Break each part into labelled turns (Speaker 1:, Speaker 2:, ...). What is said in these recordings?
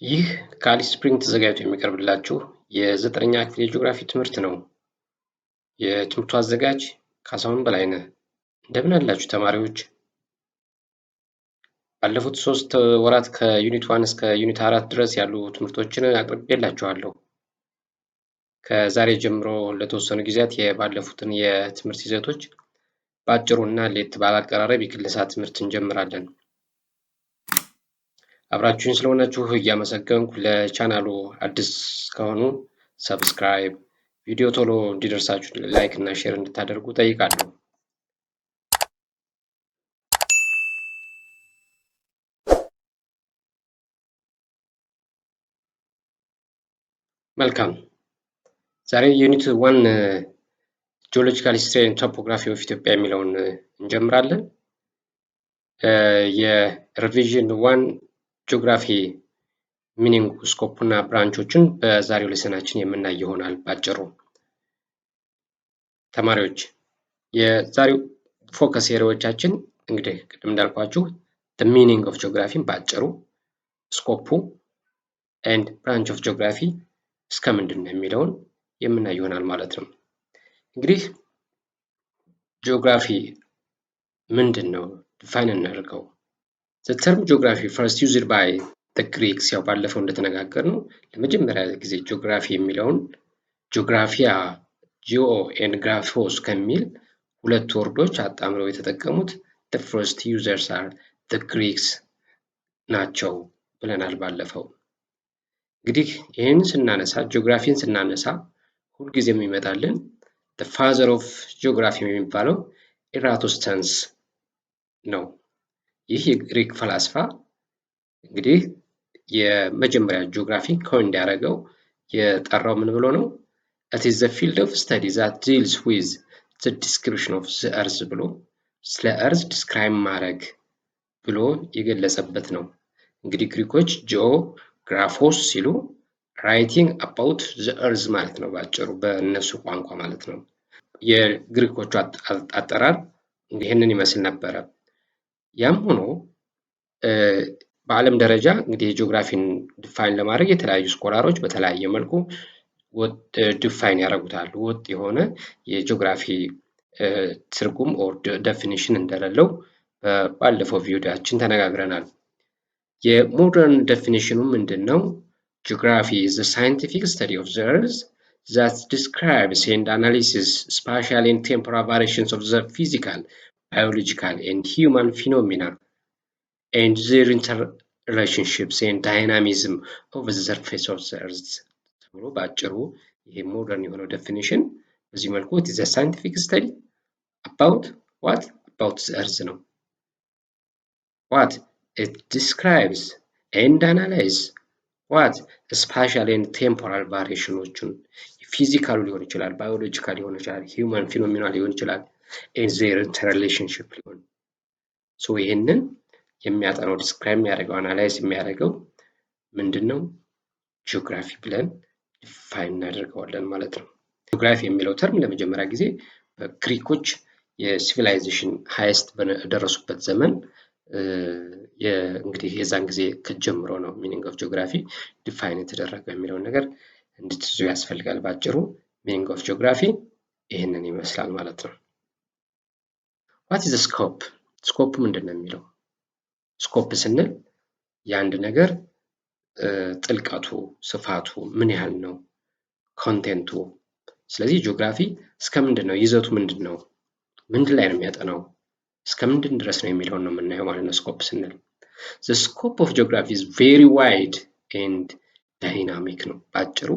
Speaker 1: ይህ ከአሊስ ስፕሪንግ ተዘጋጅቶ የሚቀርብላችሁ የዘጠነኛ ክፍል የጂኦግራፊ ትምህርት ነው። የትምህርቱ አዘጋጅ ካሳሁን በላይነህ። እንደምን አላችሁ ተማሪዎች? ባለፉት 3 ወራት ከዩኒት 1 እስከ ዩኒት 4 ድረስ ያሉ ትምህርቶችን አቅርቤላችኋለሁ። ከዛሬ ጀምሮ ለተወሰኑ ጊዜያት የባለፉትን የትምህርት ይዘቶች በአጭሩ እና ለየት ባለ አቀራረብ የክለሳ ትምህርት እንጀምራለን። አብራችሁኝ ስለሆናችሁ እያመሰገንኩ ለቻናሉ አዲስ ከሆኑ ሰብስክራይብ፣ ቪዲዮ ቶሎ እንዲደርሳችሁ ላይክ እና ሼር እንድታደርጉ ጠይቃለሁ። መልካም። ዛሬ ዩኒት 1 ጂኦሎጂካል ሂስትሪ ኤንድ ቶፖግራፊ ኦፍ ኢትዮጵያ የሚለውን እንጀምራለን። የሪቪዥን 1 ጂኦግራፊ ሚኒንግ ስኮፕ እና ብራንቾችን በዛሬው ሌሰናችን የምናይ ይሆናል። ባጭሩ ተማሪዎች የዛሬው ፎከስ ኤሪያዎቻችን እንግዲህ ቅድም እንዳልኳችሁ the meaning of geography ባጭሩ፣ ስኮፑ and branch of geography እስከ ምንድን ነው የሚለውን የምናይ ይሆናል ማለት ነው። እንግዲህ ጂኦግራፊ ምንድን ነው? ዲፋይን እናድርገው። The term geography first used by the Greeks ያው ባለፈው እንደተነጋገርነው ለመጀመሪያ ጊዜ ጂኦግራፊ የሚለውን ጂኦግራፊያ ጂኦ ኤንድ ግራፎስ ከሚል ሁለት ወርዶች አጣምረው የተጠቀሙት the first users are the Greeks ናቸው ብለናል ባለፈው። እንግዲህ ይህን ስናነሳ ጂኦግራፊን ስናነሳ ሁልጊዜ የሚመጣልን the father of geography የሚባለው ኤራቶስተንስ ነው። ይህ የግሪክ ፈላስፋ እንግዲህ የመጀመሪያ ጂኦግራፊ ኮይን እንዲያደርገው የጠራው ምን ብሎ ነው? It is the field of study that deals with the description of the earth ብሎ ስለ እርዝ ዲስክራይብ ማድረግ ብሎ የገለጸበት ነው። እንግዲህ ግሪኮች ጂኦ ግራፎስ ሲሉ ራይቲንግ አባውት the earth ማለት ነው፣ ባጭሩ በእነሱ ቋንቋ ማለት ነው። የግሪኮቹ አጠራር ይህንን ይመስል ነበረ። ያም ሆኖ በዓለም ደረጃ እንግዲህ የጂኦግራፊን ዲፋይን ለማድረግ የተለያዩ ስኮላሮች በተለያየ መልኩ ዲፋይን ያደርጉታል። ወጥ የሆነ የጂኦግራፊ ትርጉም ኦር ዴፊኒሽን እንደሌለው ባለፈው ቪዲዮአችን ተነጋግረናል። የሞደርን ዴፊኒሽኑ ምንድነው? ጂኦግራፊ is the scientific study of the earth that describes and analyzes spatial and temporal variations of the physical, biological and human phenomena and their interrelationships and dynamism of the surface of the earth ተብሎ ባጭሩ ይሄ ሞደርን የሆነው ዴፊኒሽን በዚህ መልኩ it is a scientific study about what? About the earth ነው። What? It describes and analyzes what? spatial and temporal variationዎችን ፊዚካሉ ሊሆን ይችላል፣ ባዮሎጂካል ሊሆን ይችላል፣ ሂውማን ፊኖሚና ሊሆን ይችላል and their interrelationship ሊሆን ሶ ይሄንን የሚያጠናው ዲስክራይብ የሚያደርገው አናላይዝ የሚያደርገው ምንድነው? ጂኦግራፊ ብለን ዲፋይን እናደርገዋለን ማለት ነው። ጂኦግራፊ የሚለው ተርም ለመጀመሪያ ጊዜ በግሪኮች የሲቪላይዜሽን ሃይስት በደረሱበት ዘመን እንግዲህ የዛን ጊዜ ከጀምሮ ነው ሚኒንግ ኦፍ ጂኦግራፊ ዲፋይን የተደረገው የሚለውን ነገር እንድትይዙ ያስፈልጋል። ባጭሩ ሚኒንግ ኦፍ ጂኦግራፊ ይህንን ይመስላል ማለት ነው። what is the scope? ስኮፕ ምንድን ነው የሚለው? ስኮፕ ስንል የአንድ ነገር ጥልቀቱ፣ ስፋቱ ምን ያህል ነው፣ ኮንቴንቱ። ስለዚህ ጂኦግራፊ እስከ ምንድን ነው፣ ይዘቱ ምንድን ነው፣ ምንድን ላይ ነው የሚያጠናው፣ እስከ ምንድን ድረስ ነው የሚለውን ነው የምናየው ማለት ነው ስኮፕ ስንል። the scope of geography is very wide and dynamic ነው። ባጭሩ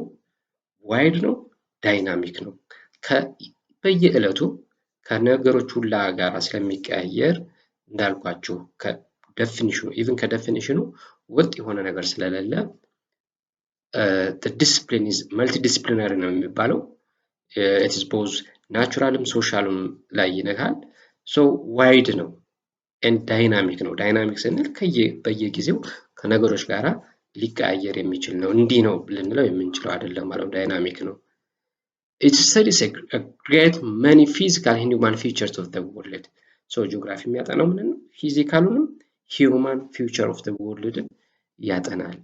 Speaker 1: ዋይድ ነው፣ ዳይናሚክ ነው። በየዕለቱ ከነገሮች ሁላ ጋር ስለሚቀያየር እንዳልኳችሁ ከዴፊኒሽኑ ኢቭን ከዴፊኒሽኑ ወጥ የሆነ ነገር ስለሌለ the discipline is multidisciplinary ነው የሚባለው። it is both ናቹራልም ሶሻልም ላይ ይነካል። so ዋይድ ነው and ዳይናሚክ ነው። ዳይናሚክ ስንል በየጊዜው ከነገሮች ጋራ ሊቀያየር የሚችል ነው። እንዲህ ነው ልንለው የምንችለው አይደለም ማለት ዳይናሚክ ነው። it studies a great many physical and human features of the world. so ጂኦግራፊ የሚያጠናው ምን ነው? ፊዚካሉንም ሂውማን ፊውቸር ኦፍ ዘ ወርልድን ያጠናል።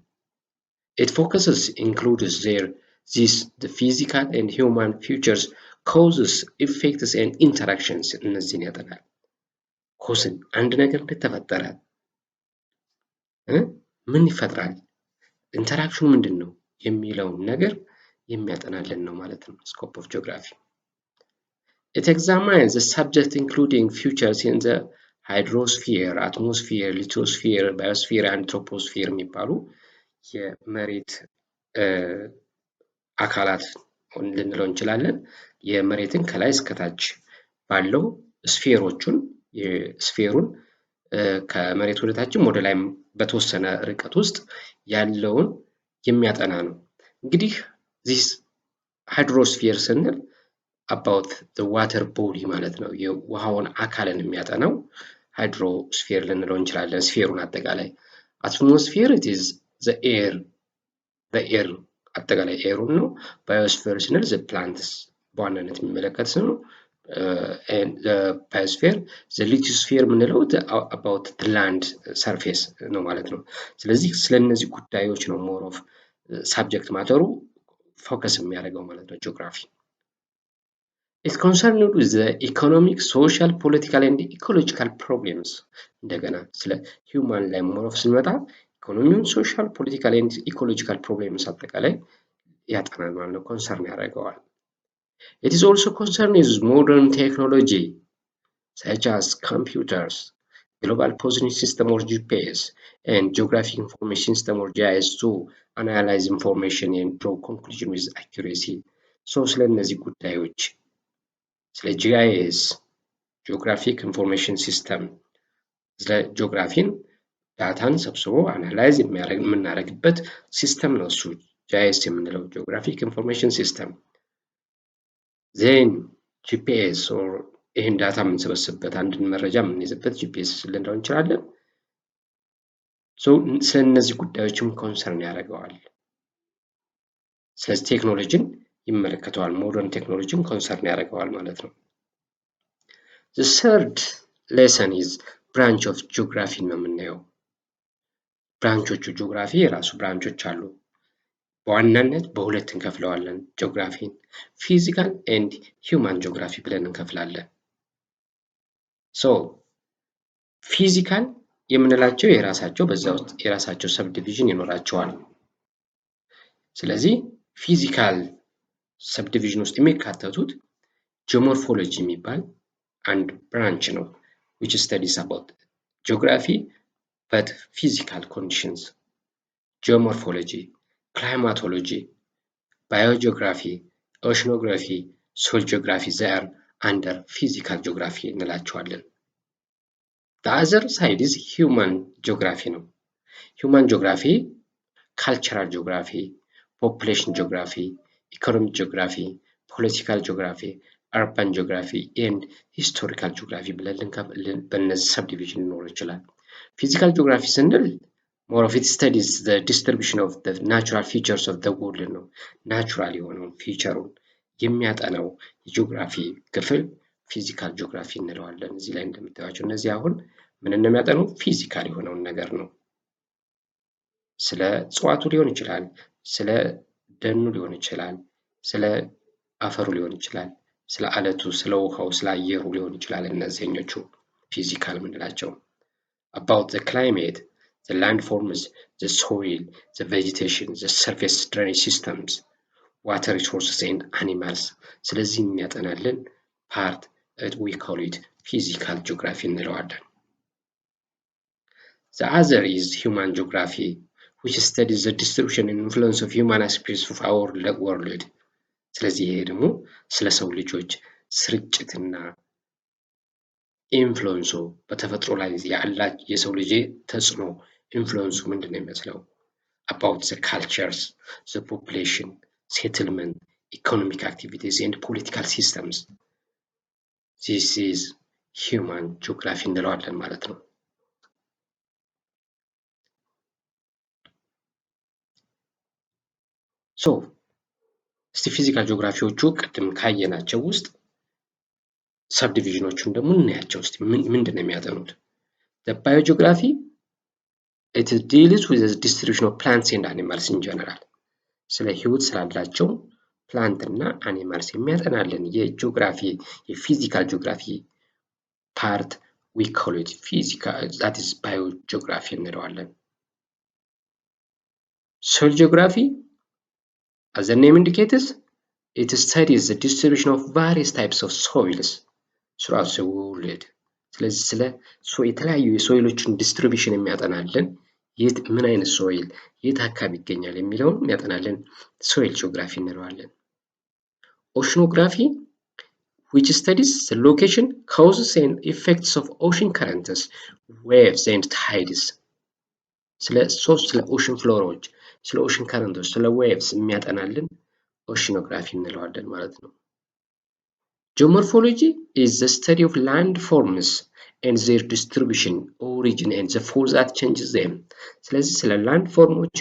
Speaker 1: It focuses includes the physical and human features, causes, effects and interactions እነዚህን ያጠናል። ኮስን አንድ ነገር እንደተፈጠረ ምን ይፈጥራል፣ ኢንተራክሽኑ ምንድን ነው የሚለውን ነገር የሚያጠናልን ነው ማለት ነው ስኮፕ ኦፍ ጂኦግራፊ። It examines the subject including features in the hydrosphere, atmosphere, lithosphere, biosphere and troposphere የሚባሉ የመሬት አካላት ልንለው እንችላለን። የመሬትን ከላይ እስከታች ባለው ስፌሮቹን የስፌሩን ከመሬት ወደ ታችም ወደ ላይም በተወሰነ ርቀት ውስጥ ያለውን የሚያጠና ነው። እንግዲህ this hydrosphere ስንል about the water body ማለት ነው። የውሃውን አካልን የሚያጠናው ሃይድሮስፌር ልንለው እንችላለን። ስፌሩን አጠቃላይ atmosphere it is the air አጠቃላይ ኤሩን ነው። ባዮስፌር ስንል the plants በዋናነት የሚመለከት ነው። and the biosphere the lithosphere የምንለው about the land surface ነው ማለት ነው። ስለዚህ ስለነዚህ ጉዳዮች ነው more of subject ማተሩ ፎከስ የሚያደርገው ማለት ነው ጂኦግራፊ። It's concerned with the economic, social, political and ecological problems እንደገና ስለ ሂውማን ላይ more of ስንመጣ ኢኮኖሚውን፣ ሶሻል፣ ፖለቲካል ኤንድ ኢኮሎጂካል ፕሮብሌምስ አጠቃላይ ያጠናል ማለት ነው፣ ኮንሰርን ያደርገዋል። It is also concerned with modern technology such as computers, global positioning system or GPS and geographic information system or GIS to analyze information and draw conclusion with accuracy. So ስለነዚህ ጉዳዮች ስለ GIS geographic information system ስለ ጂኦግራፊን ዳታን ሰብስቦ አናላይዝ የምናደርግበት ሲስተም ነው እሱ GIS የምንለው ጂኦግራፊክ ኢንፎርሜሽን ሲስተም። ዜን GPS ኦር ይህን ዳታ የምንሰበስብበት አንድን መረጃ የምንይዝበት GPS ልንለው እንችላለን። ስለነዚህ ጉዳዮችም ኮንሰርን ያደርገዋል። ስለዚህ ቴክኖሎጂን ይመለከተዋል፣ ሞደርን ቴክኖሎጂን ኮንሰርን ያደርገዋል ማለት ነው። The third lesson is branch of geography ነው የምናየው። ብራንቾቹ ጂኦግራፊ የራሱ ብራንቾች አሉ። በዋናነት በሁለት እንከፍለዋለን ጂኦግራፊን፣ ፊዚካል ኤንድ ሂውማን ጂኦግራፊ ብለን እንከፍላለን። ፊዚካል የምንላቸው የራሳቸው በዛ ውስጥ የራሳቸው ሰብ ዲቪዥን ይኖራቸዋል። ስለዚህ ፊዚካል ሰብ ዲቪዥን ውስጥ የሚካተቱት ጂኦሞርፎሎጂ የሚባል አንድ ብራንች ነው which studies about geography but physical conditions. Geomorphology, climatology, biogeography, oceanography, soil geography they are under physical geography እንላቸዋለን። The other side is human geography ነው። Human geography, cultural geography, population geography, economic geography, political geography, urban geography and historical geography ብለን በእነዚህ subdivision ሊኖር ይችላል። Physical geography ስንል more of it studies the distribution of the natural features of the world ነው። ናቹራል የሆነውን ፊቸሩን የሚያጠናው የጂኦግራፊ ክፍል ፊዚካል ጂኦግራፊ እንለዋለን። እዚህ ላይ እንደምታዩቸው እነዚህ አሁን ምን እንደሚያጠኑ ፊዚካል የሆነውን ነገር ነው። ስለ እጽዋቱ ሊሆን ይችላል፣ ስለ ደኑ ሊሆን ይችላል፣ ስለ አፈሩ ሊሆን ይችላል፣ ስለ አለቱ፣ ስለ ውሃው፣ ስለ አየሩ ሊሆን ይችላል። እነዚህኞቹ ፊዚካል ምንላቸው about the climate, the landforms, the soil, the vegetation, the surface drainage systems, water resources and animals ስለዚህ የሚያጠናልን ፓርት we call it physical geography እንለዋለን። The other is human geography which studies the distribution and influence of human aspects of our world. ስለዚህ ይሄ ደግሞ ስለ ሰው ልጆች ስርጭትና ኢንፍሉዌንሱ በተፈጥሮ ላይ ያላቸው የሰው ልጅ ተጽዕኖ ኢንፍሉዌንሱ ምንድነው የሚመስለው about the cultures, the population, settlement, economic activities and political systems. This is human geography እንለዋለን ማለት ነው። እስቲ ፊዚካል ጂኦግራፊዎቹ ቅድም ካየናቸው ውስጥ ሰብዲቪዥኖቹን ደግሞ እናያቸው እስቲ ምንድነው የሚያጠኑት? The biogeography it deals with the distribution of plants and animals in general. ስለ ህይወት ስላላቸው ፕላንት እና አኒማልስ የሚያጠናልን የጂኦግራፊ የፊዚካል ጂኦግራፊ ፓርት we call it physical, that is biogeography እንለዋለን። soil geography, as the name indicates, it studies the distribution of various types of soils throughout the world. ስለዚህ ስለ የተለያዩ የሶይሎችን ዲስትሪቢሽን የሚያጠናልን የት ምን አይነት ሶይል የት አካባቢ ይገኛል የሚለውን የሚያጠናልን ሶይል ጂኦግራፊ እንለዋለን። oceanography, which studies the location, causes and effects of ocean currents, waves and tides. ስለ ኦሽን ፍሎሮች፣ ስለ ኦሽን ከረንቶች፣ ስለ ዌቭስ የሚያጠናልን ኦሽኖግራፊ እንለዋለን ማለት ነው። Geomorphology is the study of landforms and their distribution, origin and the force that changes them. ስለዚህ ስለ ላንድፎርሞች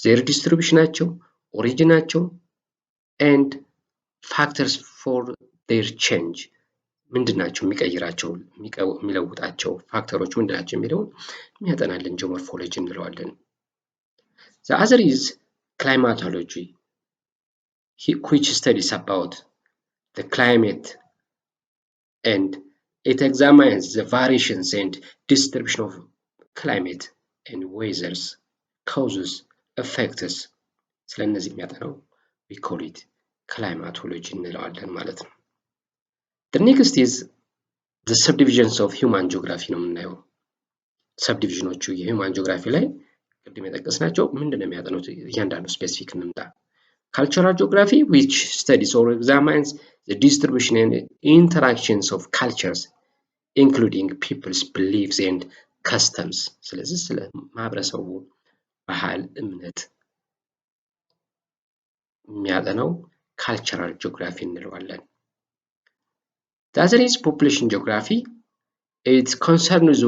Speaker 1: their distributionናቸው፣ ኦሪጂናቸው and factors for their change ምንድናቸው የሚቀይራቸው የሚለውጣቸው ፋክተሮች ምንድናቸው የሚለውን የሚያጠናልን ጂኦሞርፎሎጂ እንለዋለን። The other is climatology, which studies about the climate and it examines the variations and distribution of climate and weathers, causes, effects. ስለነዚህ የሚያጠናው we call it climatology እንለዋለን ማለት ነው። The next is the subdivisions of human geography ነው የምናየው። ሰብዲቪዥኖቹ የሂውማን ጂኦግራፊ ላይ ቅድም የጠቀስናቸው ምንድነው የሚያጠኑት? እያንዳንዱ ስፔሲፊክ እንምጣ። Cultural geography, which studies or examines the distribution and interactions of cultures, including people's beliefs and customs. ስለዚህ ስለ ማህበረሰቡ ባህል፣ እምነት የሚያጠናው cultural geography እንለዋለን። The other is population geography. It's concerned with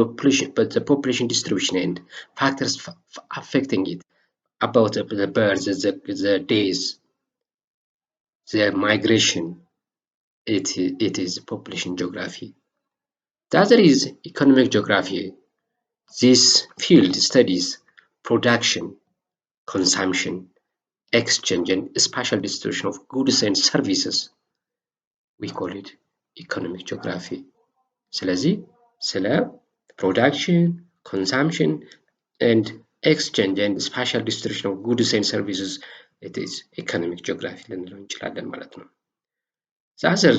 Speaker 1: the population distribution and factors affecting it, about the births, the days, the migration. It is population geography. The other is economic geography. This field studies production, consumption, exchange, and spatial distribution of goods and services. We call it economic geography. ስለዚህ ስለ production, consumption, and exchange and spatial distribution of goods and services, it is economic geography ልንለው እንችላለን ማለት ነው። The other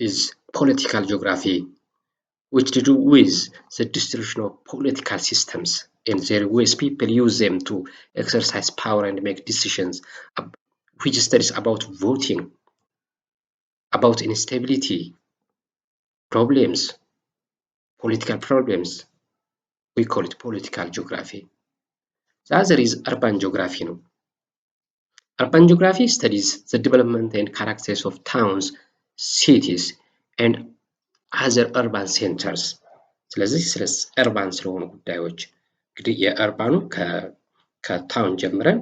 Speaker 1: is political geography, which to do with the distribution of political systems and their ways people use them to exercise power and make decisions, which studies about voting, about instability, problems, political problems. We call it political geography. The other is urban geography. No? Urban geography studies the development and characters of towns, cities, and other urban centers. ስለዚህ ስለ urban ስለሆኑ ጉዳዮች እንግዲህ የurban ከታውን ጀምረን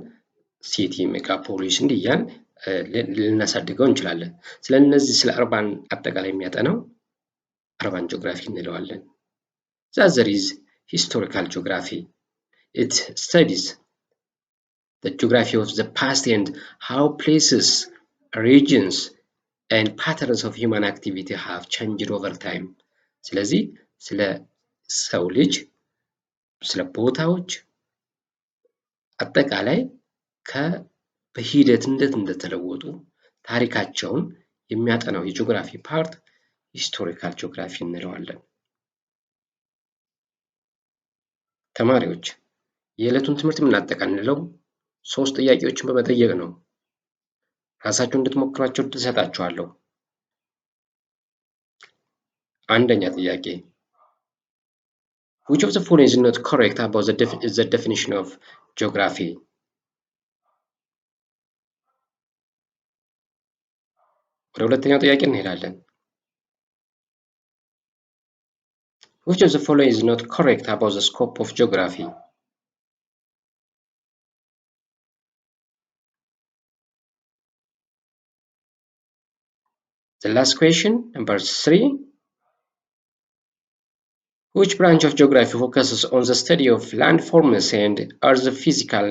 Speaker 1: ሲቲ፣ ሜጋፖሊስ እንዲያን ልናሳድገው እንችላለን። ስለነዚህ ስለ urban አጠቃላይ የሚያጠናው urban geography እንለዋለን። The other is historical geography. It studies the geography of the past and how places, regions, and patterns of human activity have changed over time. ስለዚህ ስለ ሰው ልጅ ስለ ቦታዎች አጠቃላይ በሂደት እንዴት እንደተለወጡ ታሪካቸውን የሚያጠናው የጂኦግራፊ ፓርት ሂስቶሪካል ጂኦግራፊ እንለዋለን። ተማሪዎች የዕለቱን ትምህርት የምናጠቃልለው 3 ጥያቄዎችን በመጠየቅ ነው። ራሳችሁን እንድትሞክሯቸው እሰጣችኋለሁ። አንደኛ ጥያቄ Which of the following is not correct about the definition of geography? ወደ ሁለተኛው ጥያቄ እንሄዳለን። Which of the following is not correct about the scope of geography? The last question, number 3. Which branch of geography focuses on the study of landforms and earth physical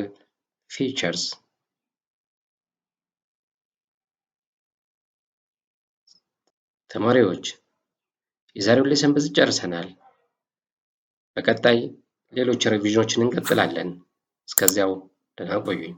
Speaker 1: features? ተማሪዎች የዛሬውን ሌሰን በዚህ ጨርሰናል። በቀጣይ ሌሎች ሪቪዥኖችን እንቀጥላለን። እስከዚያው ደህና ቆዩኝ።